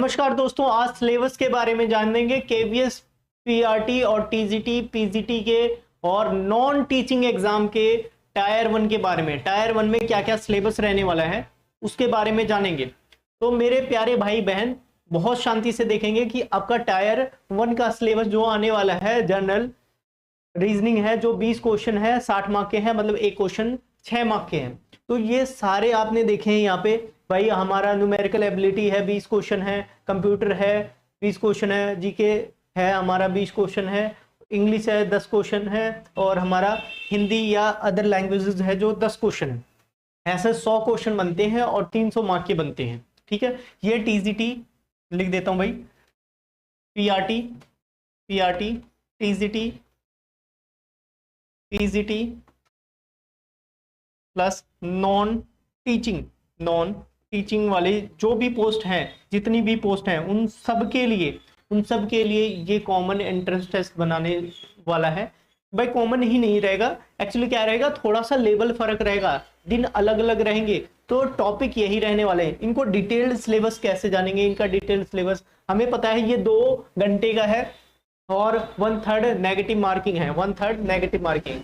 नमस्कार दोस्तों, आज सिलेबस के बारे में जानेंगे। केवीएस, पीआरटी और टीजीटी, पीजीटी के और नॉन टीचिंग एग्जाम के टायर 1 के बारे में। टायर 1 में क्या क्या सिलेबस रहने वाला है उसके बारे में जानेंगे। तो मेरे प्यारे भाई बहन, बहुत शांति से देखेंगे कि आपका टायर 1 का सिलेबस जो आने वाला है, जनरल रीजनिंग है, जो 20 क्वेश्चन है, 60 मार्क के हैं, मतलब एक क्वेश्चन 6 मार्क के हैं। तो ये सारे आपने देखे हैं यहाँ पे। भाई हमारा न्यूमेरिकल एबिलिटी है, 20 क्वेश्चन है, कंप्यूटर है 20 क्वेश्चन है, जीके है हमारा 20 क्वेश्चन है, इंग्लिश है 10 क्वेश्चन है, और हमारा हिंदी या अदर लैंग्वेजेस है जो 10 क्वेश्चन है। ऐसे 100 क्वेश्चन बनते हैं और 300 मार्क के बनते हैं। ठीक है, ये टीजीटी लिख देता हूं भाई, PRT, PRT, TGT, PGT plus non teaching वाले जो भी पोस्ट हैं, जितनी भी पोस्ट हैं, उन सब के लिए ये कॉमन एंट्रेंस टेस्ट बनाने वाला है। भाई कॉमन ही नहीं रहेगा, एक्चुअली क्या रहेगा, थोड़ा सा लेवल फर्क रहेगा, दिन अलग अलग रहेंगे, तो टॉपिक यही रहने वाले हैं। इनको डिटेल्ड सिलेबस कैसे जानेंगे? इनका डिटेल्ड सिलेबस हमें पता है, ये 2 घंटे का है और 1/3 नेगेटिव मार्किंग है, 1/3 नेगेटिव मार्किंग।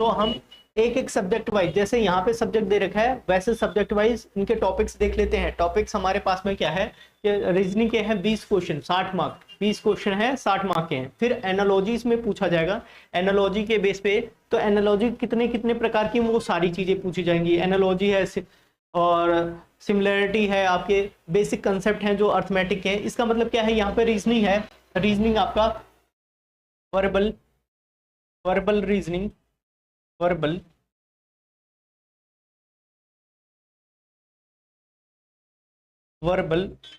तो हम एक एक सब्जेक्ट वाइज, जैसे यहाँ पे सब्जेक्ट दे रखा है वैसे सब्जेक्ट वाइज इनके टॉपिक्स देख लेते हैं। टॉपिक्स हमारे पास में क्या है कि रीजनिंग के हैं 20 क्वेश्चन 60 मार्क, 20 क्वेश्चन है 60 मार्क के हैं। फिर एनालॉजी इसमें पूछा जाएगा, एनालॉजी के बेस पे, तो एनालॉजी कितने कितने प्रकार की, वो सारी चीजें पूछी जाएंगी। एनालॉजी है और सिमिलरिटी है, आपके बेसिक कंसेप्ट हैं जो अर्थमेटिक है। इसका मतलब क्या है, यहाँ पे रीजनिंग है, रीजनिंग आपका verbal reasoning, verbal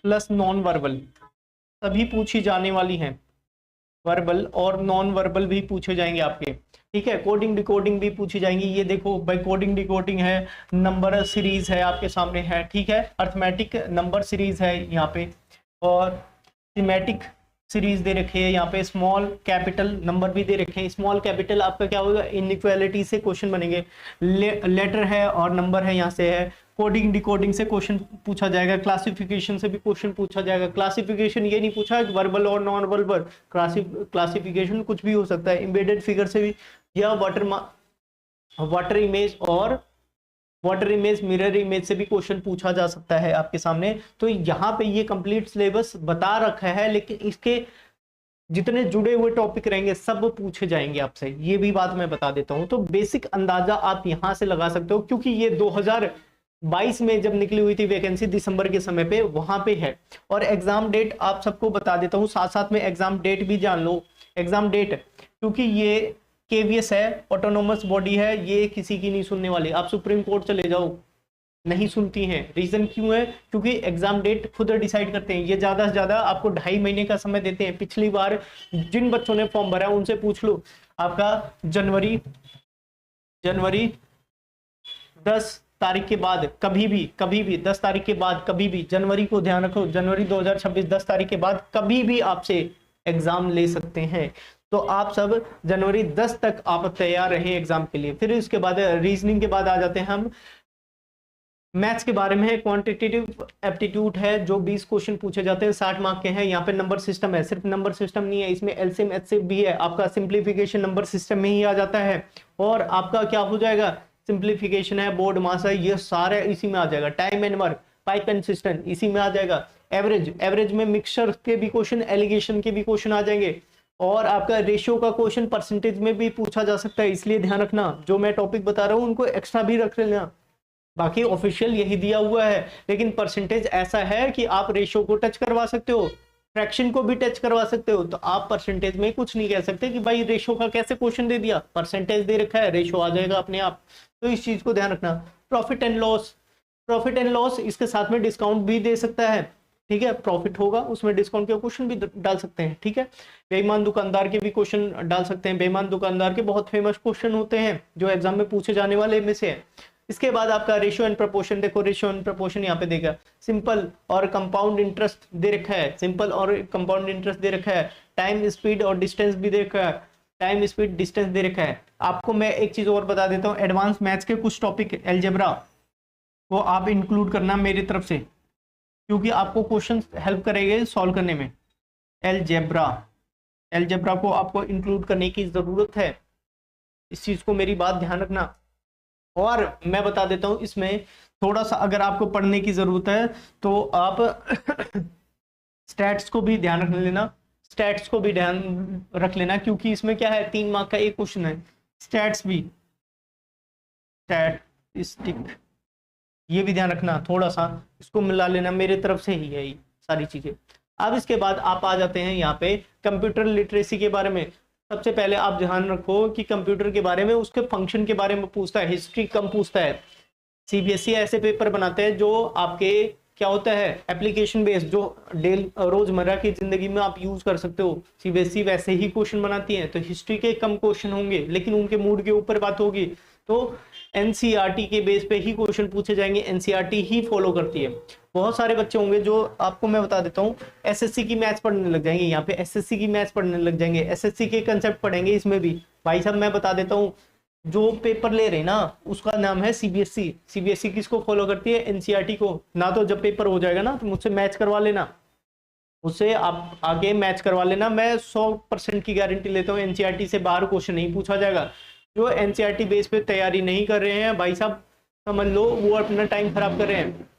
plus non verbal सभी पूछी जाने वाली हैं। वर्बल और नॉन वर्बल भी पूछे जाएंगे आपके। ठीक है, कोडिंग डिकोडिंग भी पूछी जाएंगी। ये देखो भाई, कोडिंग डिकोडिंग है, नंबर सीरीज है आपके सामने है। ठीक है, अर्थमेटिक नंबर सीरीज है यहाँ पे, और सिमेटिक सीरीज दे रखे है यहाँ पे। स्मॉल कैपिटल नंबर भी दे रखे हैं। स्मॉल कैपिटल आपका क्या होगा, इनइक्वालिटी से क्वेश्चन बनेंगे। लेटर है और नंबर है, यहाँ से है। कोडिंग डिकोडिंग से क्वेश्चन पूछा जाएगा। क्लासिफिकेशन से भी क्वेश्चन पूछा जाएगा। क्लासिफिकेशन ये नहीं पूछा वर्बल और नॉन वर्बल, क्लासिफिकेशन कुछ भी हो सकता है। एम्बेडेड फिगर से भी, या वाटर इमेज और वाटर इमेज, मिरर इमेज से भी क्वेश्चन पूछा जा सकता है आपके सामने। तो यहाँ पे ये कंप्लीट सिलेबस बता रखा है, लेकिन इसके जितने जुड़े हुए टॉपिक रहेंगे सब पूछे जाएंगे आपसे, ये भी बात मैं बता देता हूं। तो बेसिक अंदाजा आप यहां से लगा सकते हो, क्योंकि ये 2022 में जब निकली हुई थी वैकेंसी, दिसंबर के समय पे, वहां पे है। और एग्जाम डेट आप सबको बता देता हूं, साथ साथ में एग्जाम डेट भी जान लो। एग्जाम डेट, क्योंकि ये केवीएस है, ऑटोनोमस बॉडी है, ये किसी की नहीं सुनने वाली। आप सुप्रीम कोर्ट चले जाओ, नहीं सुनती हैं। रीजन क्यों है? क्योंकि एग्जाम डेट खुद डिसाइड करते हैं। ये ज्यादा से ज्यादा आपको 2.5 महीने का समय देते हैं। पिछली बार जिन बच्चों ने फॉर्म भरा उनसे पूछ लो, आपका जनवरी 10 तारीख के बाद कभी भी 10 तारीख के बाद कभी भी, जनवरी को ध्यान रखो, जनवरी 2026 10 तारीख के बाद कभी भी आपसे एग्जाम ले सकते हैं। तो आप सब जनवरी 10 तक आप तैयार रहें एग्जाम के लिए। फिर इसके बाद रीजनिंग के बाद आ जाते हैं हम मैथ्स के बारे में। क्वांटिटेटिव एप्टीट्यूड है, जो 20 क्वेश्चन पूछे जाते हैं, 60 मार्क के हैं। यहाँ पे नंबर सिस्टम है, सिर्फ नंबर सिस्टम नहीं है, इसमें एलसीएम एचसीएफ भी है। आपका सिंप्लीफिकेशन नंबर सिस्टम में ही आ जाता है, और आपका क्या हो जाएगा, सिंप्लीफिकेशन है, बोर्ड मास है, ये सारे इसी में आ जाएगा। Time and work, pipe and system इसी में आ जाएगा। एवरेज में मिक्सचर के भी क्वेश्चन, एलिगेशन के भी क्वेश्चन आ जाएंगे। और आपका रेशियो का क्वेश्चन परसेंटेज में भी पूछा जा सकता है, इसलिए ध्यान रखना, जो मैं टॉपिक बता रहा हूँ उनको एक्स्ट्रा भी रख लेना। बाकी ऑफिशियल यही दिया हुआ है, लेकिन परसेंटेज ऐसा है कि आप रेशियो को टच करवा सकते हो, फ्रैक्शन को भी टच करवा सकते हो। तो आप परसेंटेज में कुछ नहीं कह सकते कि भाई रेशियो का कैसे क्वेश्चन दे दिया, परसेंटेज दे रखा है, रेशियो आ जाएगा अपने आप। तो इस चीज को ध्यान रखना। प्रॉफिट एंड लॉस इसके साथ में डिस्काउंट भी दे सकता है। ठीक है, प्रॉफिट होगा उसमें डिस्काउंट के क्वेश्चन भी डाल सकते हैं। ठीक है, बेईमान दुकानदार के भी क्वेश्चन डाल सकते हैं। बेईमान दुकानदार के बहुत फेमस क्वेश्चन होते हैं जो एग्जाम में पूछे जाने वाले में से है। इसके बाद आपका रेशियो एंड प्रोपोर्शन, देखो रेशियो एंड प्रोपोर्शन यहाँ पे देगा। सिंपल और कंपाउंड इंटरेस्ट दे रखा है, सिंपल और कंपाउंड इंटरेस्ट दे रखा है। टाइम स्पीड और डिस्टेंस भी दे रखा है, टाइम स्पीड डिस्टेंस दे रखा है। आपको मैं एक चीज और बता देता हूँ, एडवांस मैथ्स के कुछ टॉपिक, एलजेब्रा, वो आप इंक्लूड करना मेरी तरफ से। क्योंकि आपको क्वेश्चन हेल्प करेंगे सॉल्व करने में। एलजेब्रा, एलजेब्रा को आपको इंक्लूड करने की जरूरत है, इस चीज को मेरी बात ध्यान रखना। और मैं बता देता हूं इसमें थोड़ा सा अगर आपको पढ़ने की जरूरत है तो आप स्टैट्स को भी ध्यान रख लेना, स्टैट्स को भी ध्यान रख लेना, क्योंकि इसमें क्या है 3 मार्क का एक क्वेश्चन है स्टैट्स भी, स्टैटिस्टिक, ये भी ध्यान रखना, थोड़ा सा इसको मिला लेना, मेरे तरफ से ही है ये सारी चीजें। अब इसके बाद आप आ जाते हैं यहाँ पे कंप्यूटर लिटरेसी के बारे में। सबसे पहले आप ध्यान रखो कि कंप्यूटर के बारे में, उसके फंक्शन के बारे में पूछता है, हिस्ट्री कम पूछता है। सीबीएसई ऐसे पेपर बनाते हैं जो आपके क्या होता है एप्लीकेशन बेस्ड, जो रोजमर्रा की जिंदगी में आप यूज कर सकते हो, सीबीएसई वैसे ही क्वेश्चन बनाती है। तो हिस्ट्री के कम क्वेश्चन होंगे, लेकिन उनके मूड के ऊपर बात होगी, तो एनसीईआरटी के बेस पे ही क्वेश्चन पूछे जाएंगे, एनसीईआरटी ही फॉलो करती है। बहुत सारे बच्चे होंगे जो, आपको मैं बता देता हूँ, एसएससी की मैथ्स पढ़ने लग जाएंगे, यहाँ पे एसएससी की मैथ्स पढ़ने लग जाएंगे, एसएससी के कंसेप्ट पढ़ेंगे इसमें भी। भाई साहब मैं बता देता हूँ, जो पेपर ले रहे ना उसका नाम है सीबीएसई। सीबीएसई किसको फॉलो करती है? एनसीईआरटी को। ना तो जब पेपर हो जाएगा ना तो मुझसे मैच करवा लेना, उससे आप आगे मैच करवा लेना, मैं 100% की गारंटी लेता हूँ एनसीईआरटी से बाहर क्वेश्चन नहीं पूछा जाएगा। जो एनसीईआरटी बेस पे तैयारी नहीं कर रहे हैं भाई साहब, समझ लो वो अपना टाइम खराब कर रहे हैं।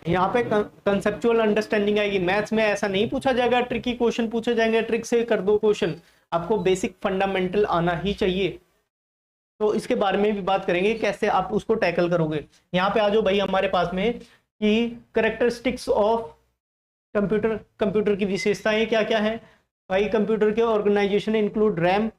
यहाँ पे कंसेप्चुअल अंडरस्टैंडिंग आएगी। मैथ्स में ऐसा नहीं पूछा जाएगा, ट्रिकी क्वेश्चन पूछे जाएंगे, ट्रिक से कर दो क्वेश्चन, आपको बेसिक फंडामेंटल आना ही चाहिए। तो इसके बारे में भी बात करेंगे कैसे आप उसको टैकल करोगे। यहाँ पे आ जाओ भाई हमारे पास में कि करेक्टरिस्टिक्स ऑफ कंप्यूटर, कंप्यूटर की विशेषताएं क्या क्या है भाई। कंप्यूटर के ऑर्गेनाइजेशन इंक्लूड रैम,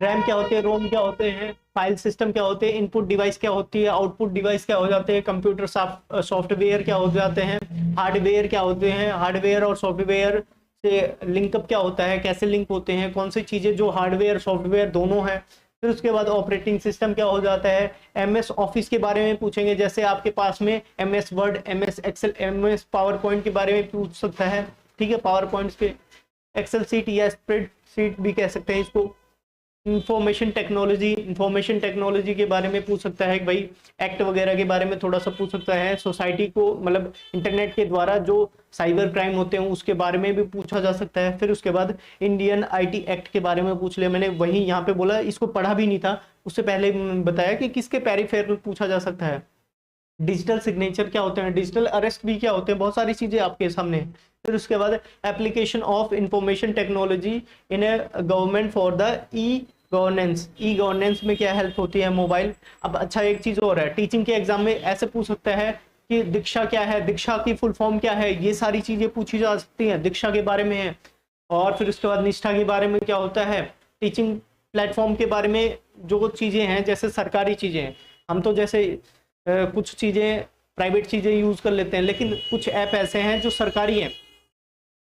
रैम क्या होते हैं, रोम क्या होते हैं, फाइल सिस्टम क्या होते हैं, इनपुट डिवाइस क्या होती है, आउटपुट डिवाइस क्या हो जाते हैं, कंप्यूटर सॉफ्टवेयर क्या हो जाते हैं, हार्डवेयर क्या होते हैं, हार्डवेयर और सॉफ्टवेयर से लिंकअप क्या होता है, कैसे लिंक होते हैं, कौन सी चीजें जो हार्डवेयर सॉफ्टवेयर दोनों हैं। फिर उसके बाद ऑपरेटिंग सिस्टम क्या हो जाता है, एमएस ऑफिस के बारे में पूछेंगे, जैसे आपके पास में MS Word, MS Excel, MS PowerPoint के बारे में पूछ सकता है। ठीक है, पावर पॉइंट पे एक्सेल सीट या स्प्रेड सीट भी कह सकते हैं इसको। इंफॉर्मेशन टेक्नोलॉजी, इंफॉर्मेशन टेक्नोलॉजी के बारे में पूछ सकता है कि भाई एक्ट वगैरह के बारे में थोड़ा सा पूछ सकता है। सोसाइटी को मतलब इंटरनेट के द्वारा जो साइबर क्राइम होते हैं उसके बारे में भी पूछा जा सकता है। फिर उसके बाद इंडियन आईटी एक्ट के बारे में पूछ लिया, मैंने वही यहाँ पे बोला, इसको पढ़ा भी नहीं था, उससे पहले बताया कि किसके पेरिफेरल पूछा जा सकता है। डिजिटल सिग्नेचर क्या होते हैं, डिजिटल अरेस्ट भी क्या होते हैं, बहुत सारी चीजें आपके सामने है। फिर उसके बाद application of information technology in A government for the e governance, e governance में क्या हेल्प होती है, मोबाइल। अब अच्छा एक चीज और है, टीचिंग के एग्जाम में ऐसे पूछ सकता है कि दीक्षा क्या है, दीक्षा की फुल फॉर्म क्या है, ये सारी चीजें पूछी जा सकती हैं, दीक्षा के बारे में है। और फिर उसके बाद निष्ठा के बारे में क्या होता है, टीचिंग प्लेटफॉर्म के बारे में जो चीजें हैं, जैसे सरकारी चीजें हैं, हम तो जैसे कुछ चीजें प्राइवेट चीजें यूज कर लेते हैं, लेकिन कुछ ऐप ऐसे हैं जो सरकारी हैं,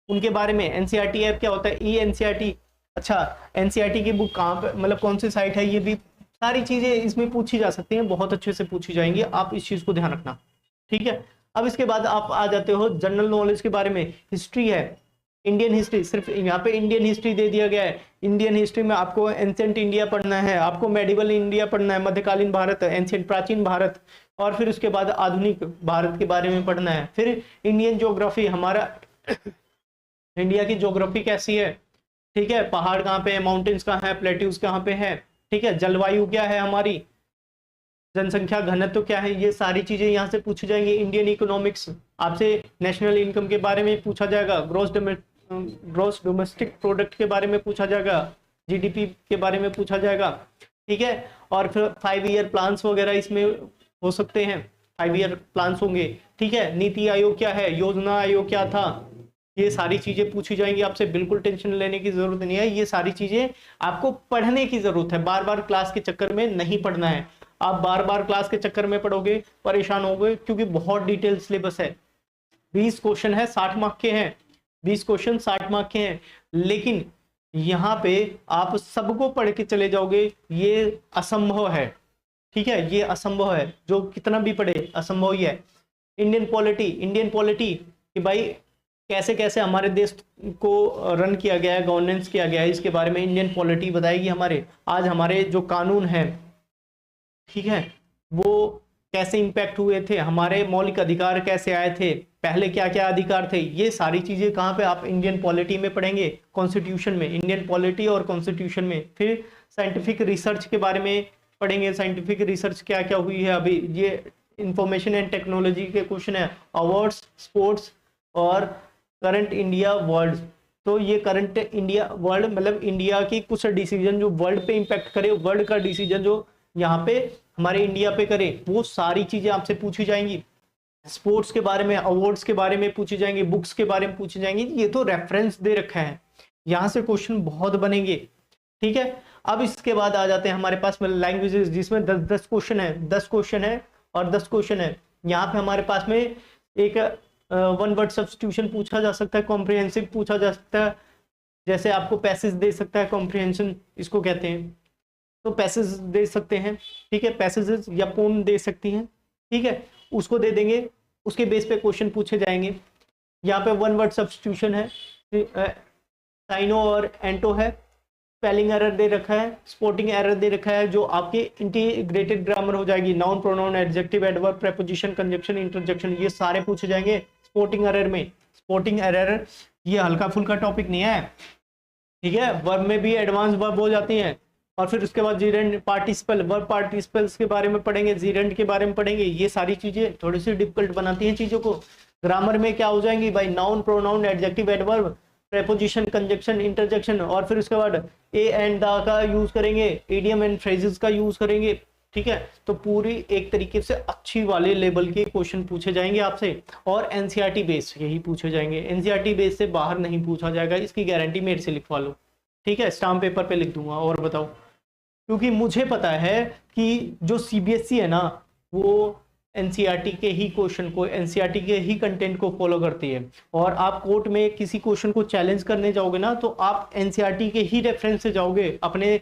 उनके बारे में। एनसीईआरटी ऐप क्या होता है, ई एनसीईआरटी। अच्छा, एनसीईआरटी की बुक कहाँ पे, मतलब कौन सी साइट है, ये भी सारी चीजें इसमें पूछी जा सकती हैं, बहुत अच्छे से पूछी जाएंगी, आप इस चीज को ध्यान रखना। ठीक है, अब इसके बाद आप आ जाते हो जनरल नॉलेज के बारे में। हिस्ट्री है, इंडियन हिस्ट्री, सिर्फ यहाँ पे इंडियन हिस्ट्री दे दिया गया है। इंडियन हिस्ट्री में आपको एंशिएंट इंडिया पढ़ना है, आपको मेडिवल इंडिया पढ़ना है, मध्यकालीन भारत, एंशिएंट प्राचीन भारत, और फिर उसके बाद आधुनिक भारत के बारे में पढ़ना है। फिर इंडियन ज्योग्राफी, हमारा इंडिया की ज्योग्राफी कैसी है, ठीक है, पहाड़ कहाँ पे है, माउंटेन्स कहाँ है, प्लेट्यूज कहाँ पे है, ठीक है, जलवायु क्या है हमारी, जनसंख्या घनत्व क्या है, ये सारी चीजें यहाँ से पूछी जाएंगी। इंडियन इकोनॉमिक्स, आपसे नेशनल इनकम के बारे में पूछा जाएगा, ग्रॉस डोमेस्टिक प्रोडक्ट के बारे में पूछा जाएगा, जीडीपी के बारे में पूछा जाएगा। ठीक है, और फिर 5 ईयर प्लान्स वगैरह इसमें हो सकते हैं, 5 ईयर प्लान्स होंगे। ठीक है, नीति आयोग क्या है, योजना आयोग क्या था, ये सारी चीजें पूछी जाएंगी आपसे, बिल्कुल टेंशन लेने की जरूरत नहीं है, ये सारी चीजें आपको पढ़ने की जरूरत है, बार बार क्लास के चक्कर में नहीं पढ़ना है। आप बार बार क्लास के चक्कर में पढ़ोगे परेशान होगे, क्योंकि बहुत डिटेल सिलेबस है। 20 क्वेश्चन है, 60 मार्क के हैं, 20 क्वेश्चन 60 मार्क के हैं, लेकिन यहाँ पे आप सबको पढ़ के चले जाओगे, ये असंभव है। ठीक है, ये असंभव है, जो कितना भी पढ़े असंभव ही है। इंडियन पॉलिटी कि भाई कैसे कैसे हमारे देश को रन किया गया है, गवर्नेंस किया गया है, इसके बारे में इंडियन पॉलिटी बताएगी। हमारे आज हमारे जो कानून है, ठीक है, वो कैसे इंपैक्ट हुए थे, हमारे मौलिक अधिकार कैसे आए थे, पहले क्या क्या अधिकार थे, ये सारी चीजें कहाँ पे आप इंडियन पॉलिटी में पढ़ेंगे, कॉन्स्टिट्यूशन में, इंडियन पॉलिटी और कॉन्स्टिट्यूशन में। फिर साइंटिफिक रिसर्च के बारे में पढ़ेंगे, साइंटिफिक रिसर्च क्या क्या हुई है अभी, ये इंफॉर्मेशन एंड टेक्नोलॉजी के क्वेश्चन है, अवार्ड्स, स्पोर्ट्स और करंट इंडिया वर्ल्ड। तो ये करंट इंडिया वर्ल्ड मतलब इंडिया की कुछ डिसीजन जो वर्ल्ड पे इंपैक्ट करे, वर्ल्ड का डिसीजन जो यहाँ पे हमारे इंडिया पे करे, वो सारी चीजें आपसे पूछी जाएंगी। स्पोर्ट्स के बारे में, अवार्ड्स के बारे में पूछी जाएंगी, बुक्स के बारे में पूछी जाएंगी। ये तो रेफरेंस दे रखा है, यहाँ से क्वेश्चन बहुत बनेंगे, ठीक है। अब इसके बाद आ जाते हैं हमारे पास लैंग्वेजेस, जिसमें 10 क्वेश्चन है, 10 क्वेश्चन है और 10 क्वेश्चन है। यहाँ पे हमारे पास में एक वन वर्ड सब्स्टिट्यूशन पूछा जा सकता है, कॉम्प्रिहेंसिव पूछा जा सकता है, जैसे आपको पैसेज दे सकता है, कॉम्प्रिहेंशन इसको कहते हैं, तो पैसेज दे सकते हैं, ठीक है, पैसेजेस या पोम दे सकती हैं, ठीक है, उसको दे देंगे, उसके बेस पे क्वेश्चन पूछे जाएंगे। यहाँ पे वन वर्ड सब्स्टिट्यूशन है, साइनो और एंटो है, स्पेलिंग एरर दे रखा है, स्पोर्टिंग एरर दे रखा है, जो आपके इंटीग्रेटेड ग्रामर हो जाएगी, noun, pronoun, adjective, adverb, preposition, conjunction, interjection, ये सारे पूछे जाएंगे स्पोर्टिंग एरर में। स्पोर्टिंग एरर ये हल्का फुल्का टॉपिक नहीं है, ठीक है, वर्ब में भी एडवांस वर्ब हो जाती हैं। और फिर उसके बाद जीरेंड पार्टिसिपल, वर्ब पार्टिसिपल्स के बारे में पढ़ेंगे, जीरेंड के बारे में पढ़ेंगे। ये सारी चीजें थोड़ी सी डिफिकल्ट बनाती हैं चीजों को। ग्रामर में क्या हो जाएंगी भाई, noun, pronoun, adjective, adverb, preposition, conjunction, interjection, और फिर उसके बाद ए एंड द का यूज करेंगे, इडियम एंड फ्रेजेस का यूज करेंगे, ठीक है। तो पूरी एक तरीके से अच्छी वाले लेवल के क्वेश्चन पूछे जाएंगे आपसे, और एनसीईआरटी बेस यही पूछे जाएंगे, एनसीईआरटी बेस से बाहर नहीं पूछा जाएगा, इसकी गारंटी मेरे से लिखवा लो, ठीक है, स्टाम्प पेपर पे लिख दूंगा। और बताओ, क्योंकि मुझे पता है कि जो सीबीएसई है ना, वो एनसीईआरटी के ही क्वेश्चन को, एनसीईआरटी के ही कंटेंट को फॉलो करती है। और आप कोर्ट में किसी क्वेश्चन को चैलेंज करने जाओगे ना, तो आप एनसीईआरटी के ही रेफरेंस से जाओगे, अपने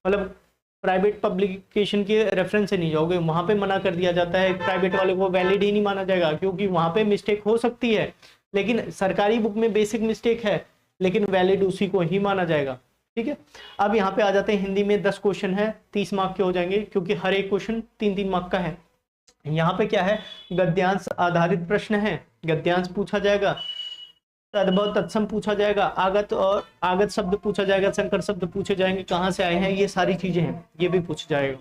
मतलब प्राइवेट पब्लिकेशन के रेफरेंस से नहीं जाओगे। वहां पे मना कर दिया जाता है, प्राइवेट वाले को वैलिड ही नहीं माना जाएगा, क्योंकि वहां पे मिस्टेक हो सकती है, लेकिन सरकारी बुक में बेसिक मिस्टेक है, लेकिन वैलिड उसी को ही माना जाएगा, ठीक है। अब यहाँ पे आ जाते हैं, हिंदी में 10 क्वेश्चन है, 30 मार्क के हो जाएंगे, क्योंकि हर एक क्वेश्चन 3-3 मार्क का है। यहाँ पे क्या है, गद्यांश आधारित प्रश्न है, गद्यांश पूछा जाएगा, तद्भव तत्सम पूछा जाएगा, आगत और आगत शब्द पूछा जाएगा, संकर शब्द पूछे जाएंगे, कहाँ से आए हैं, ये सारी चीजें हैं, ये भी पूछा जाएगा।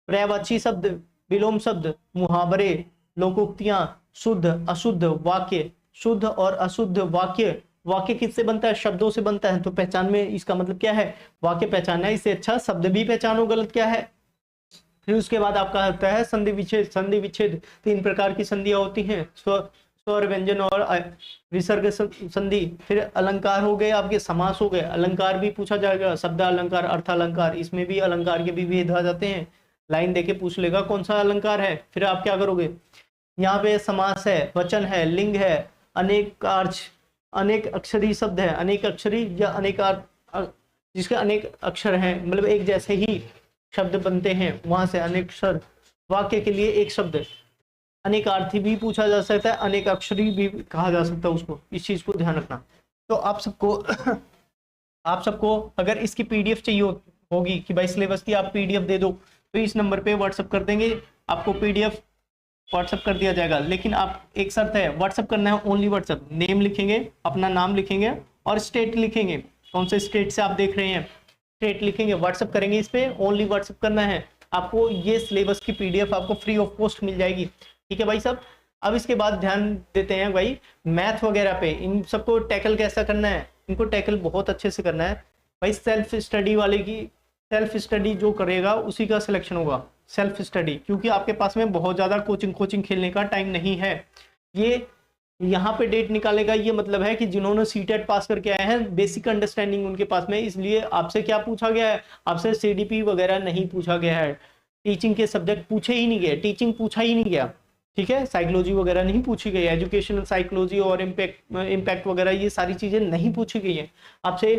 पर्यायवाची शब्द, विलोम शब्द, मुहावरे, लोकोक्तियां, शुद्ध अशुद्ध वाक्य, शुद्ध और अशुद्ध वाक्य, वाक्य किससे बनता है, शब्दों से बनता है, तो पहचान में इसका मतलब क्या है, वाक्य पहचानना है, इससे अच्छा शब्द भी पहचानो गलत क्या है। फिर उसके बाद आपका होता है संधि विच्छेद, संधि विच्छेद 3 प्रकार की संधियां होती हैं, स्वर व्यंजन और विसर्ग संधि। फिर अलंकार हो गए आपके, समास हो गए, अलंकार भी पूछा जाएगा, शब्द अलंकार, अर्थ अलंकार, इसमें भी अलंकार के भी भेद आ जाते हैं, लाइन देके पूछ लेगा कौन सा अलंकार है। फिर आप क्या करोगे, यहाँ पे समास है, वचन है, लिंग है, अनेकार्थ, अनेक अक्षरी शब्द है, अनेक अक्षरी या अनेक जिसके अनेक अक्षर हैं, मतलब एक जैसे ही शब्द बनते हैं, वहां से अनेक अक्षर, वाक्य के लिए एक शब्द, अनेकार्थी भी पूछा जा सकता है, अनेक अक्षरी भी कहा जा सकता है उसको, इस चीज को ध्यान रखना। तो आप सबको अगर इसकी पीडीएफ चाहिए होगी कि भाई सिलेबस की आप पीडीएफ दे दो, तो इस नंबर पे व्हाट्सअप कर देंगे, आपको पीडीएफ व्हाट्सअप कर दिया जाएगा। लेकिन आप एक शर्त है, व्हाट्सअप करना है ओनली व्हाट्सअप, नेम लिखेंगे, अपना नाम लिखेंगे और स्टेट लिखेंगे, कौन से स्टेट से आप देख रहे हैं, स्टेट लिखेंगे, व्हाट्सअप करेंगे, इस पे ओनली व्हाट्सअप करना है। आपको ये सिलेबस की पीडीएफ आपको फ्री ऑफ कॉस्ट मिल जाएगी, ठीक है भाई साहब। अब इसके बाद ध्यान देते हैं भाई मैथ वगैरह पे, इन सबको टैकल कैसा करना है, इनको टैकल बहुत अच्छे से करना है भाई। सेल्फ स्टडी वाले की, सेल्फ स्टडी जो करेगा उसी का सिलेक्शन होगा, सेल्फ स्टडी, क्योंकि आपके पास में बहुत ज़्यादा कोचिंग खेलने का टाइम नहीं है। ये यहाँ पे डेट निकालेगा, ये मतलब है कि जिन्होंने सीटेट पास करके आए हैं, बेसिक अंडरस्टैंडिंग उनके पास में, इसलिए आपसे क्या पूछा गया है, आपसे सीडीपी वगैरह नहीं पूछा गया है, टीचिंग के सब्जेक्ट पूछे ही नहीं गए, टीचिंग पूछा ही नहीं गया, ठीक है, साइकोलॉजी वगैरह नहीं पूछी गई, एजुकेशनल साइकोलॉजी और इम्पैक्ट वगैरह ये सारी चीज़ें नहीं पूछी गई हैं। आपसे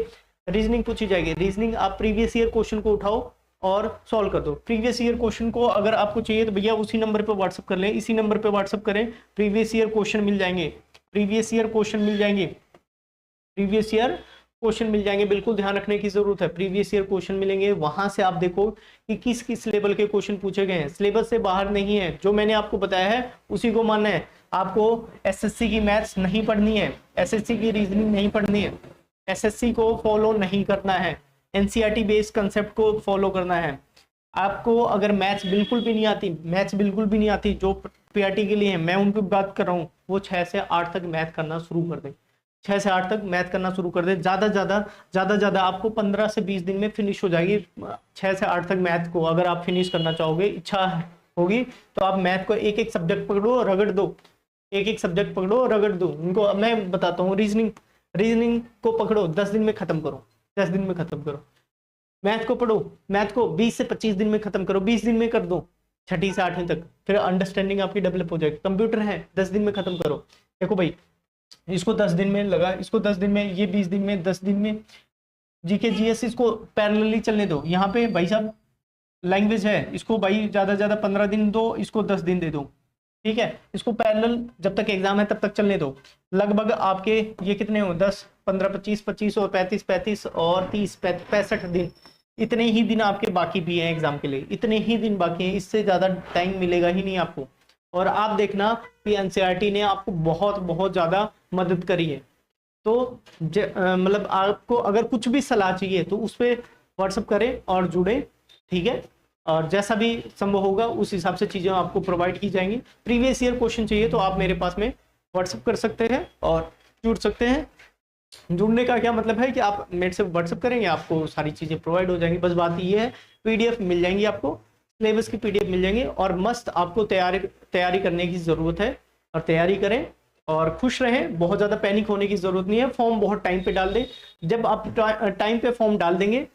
रीजनिंग पूछी जाएगी, रीजनिंग आप प्रीवियस ईयर क्वेश्चन को उठाओ और सॉल्व कर दो। प्रीवियस ईयर क्वेश्चन को अगर आपको चाहिए तो भैया उसी नंबर पे व्हाट्सअप कर लें, इसी नंबर पे व्हाट्सअप करें, प्रीवियस ईयर क्वेश्चन मिल जाएंगे, प्रीवियस ईयर क्वेश्चन मिल जाएंगे, प्रीवियस ईयर क्वेश्चन मिल जाएंगे, बिल्कुल ध्यान रखने की जरूरत है। प्रीवियस ईयर क्वेश्चन मिलेंगे, वहां से आप देखो कि किस किस लेवल के क्वेश्चन पूछे गए हैं। सिलेबस से बाहर नहीं है, जो मैंने आपको बताया है उसी को मानना है। आपको एसएससी की मैथ्स नहीं पढ़नी है, एसएससी की रीजनिंग नहीं पढ़नी है, एसएससी को फॉलो नहीं करना है, एनसीईआरटी बेस्ड कंसेप्ट को फॉलो करना है। आपको अगर मैथ्स बिल्कुल भी नहीं आती, मैथ्स बिल्कुल भी नहीं आती, जो पीआरटी के लिए है मैं उनकी बात कर रहा हूँ, वो 6 से 8 तक मैथ करना शुरू कर दें। 6 से 8 तक मैथ करना शुरू कर दे। ज्यादा आपको 15 से 20 दिन में फिनिश हो जाएगी 6 से 8 तक मैथ को। अगर आप फिनिश करना चाहोगे, इच्छा होगी, तो आप मैथ को एक एक सब्जेक्ट पकड़ो, रगड़ दो, एक एक सब्जेक्ट पकड़ो, रगड़ दो उनको। मैं बताता हूँ, रीजनिंग को पकड़ो, 10 दिन में खत्म करो, 10 दिन में खत्म करो। मैथ को पढ़ो, मैथ को 20 से 25 दिन में खत्म करो, 20 दिन में कर दो 6ठी से 8वीं तक, फिर अंडरस्टैंडिंग आपकी डेवलप हो जाएगी। कंप्यूटर है 10 दिन में खत्म करो। देखो भाई, इसको 10 दिन में लगा, इसको 10 दिन में, ये 20 दिन में, 10 दिन में। जीके जीएस इसको पैरेलली चलने दो। यहाँ पे भाई साहब लैंग्वेज है, इसको भाई ज्यादा 15 दिन दो, इसको 10 दिन दे दो, ठीक है। इसको पैरेलल जब तक एग्जाम है तब तक चलने दो। लगभग आपके ये कितने हो, 10, 15, 25 और 35 और 30, 65 दिन, इतने ही दिन आपके बाकी भी हैं एग्जाम के लिए, इतने ही दिन बाकी हैं, इससे ज्यादा टाइम मिलेगा ही नहीं आपको। और आप देखना कि एनसीईआरटी ने आपको बहुत ज्यादा मदद करी है। तो मतलब आपको अगर कुछ भी सलाह चाहिए तो उस पर व्हाट्सअप करें और जुड़े, ठीक है। और जैसा भी संभव होगा उस हिसाब से चीजें आपको प्रोवाइड की जाएंगी। प्रीवियस ईयर क्वेश्चन चाहिए तो आप मेरे पास में व्हाट्सअप कर सकते हैं और जुड़ सकते हैं। जुड़ने का क्या मतलब है कि आप मेरे से व्हाट्सअप करेंगे, आपको सारी चीजें प्रोवाइड हो जाएंगी। बस बात ये है, पीडीएफ मिल जाएंगी आपको, सिलेबस की पीडीएफ मिल जाएंगे। और मस्त आपको तैयारी करने की जरूरत है, और तैयारी करें और खुश रहें। बहुत ज्यादा पैनिक होने की जरूरत नहीं है। फॉर्म बहुत टाइम पे डाल दें। जब आप टाइम पे फॉर्म डाल देंगे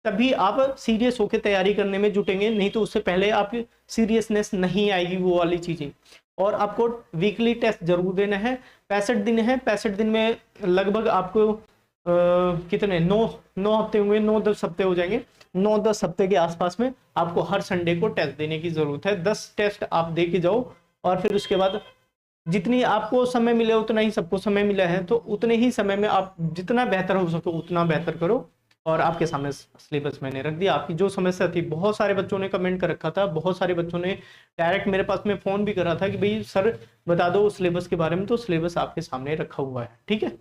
तभी आप सीरियस होकर तैयारी करने में जुटेंगे, नहीं तो उससे पहले आप सीरियसनेस नहीं आएगी वो वाली चीजें। और आपको वीकली टेस्ट जरूर देना है। 65 दिन है, 65 दिन में लगभग आपको कितने 9 हफ्ते होंगे, 9-10 हफ्ते हो जाएंगे। 9-10 हफ्ते के आसपास में आपको हर संडे को टेस्ट देने की जरूरत है। 10 टेस्ट आप दे के जाओ, और फिर उसके बाद जितनी आपको समय मिले, उतना ही सबको समय मिला है, तो उतने ही समय में आप जितना बेहतर हो सके उतना बेहतर करो। और आपके सामने सिलेबस मैंने रख दिया। आपकी जो समस्या थी, बहुत सारे बच्चों ने कमेंट कर रखा था, बहुत सारे बच्चों ने डायरेक्ट मेरे पास में फोन भी करा था कि भाई सर बता दो सिलेबस के बारे में, तो सिलेबस आपके सामने रखा हुआ है, ठीक है।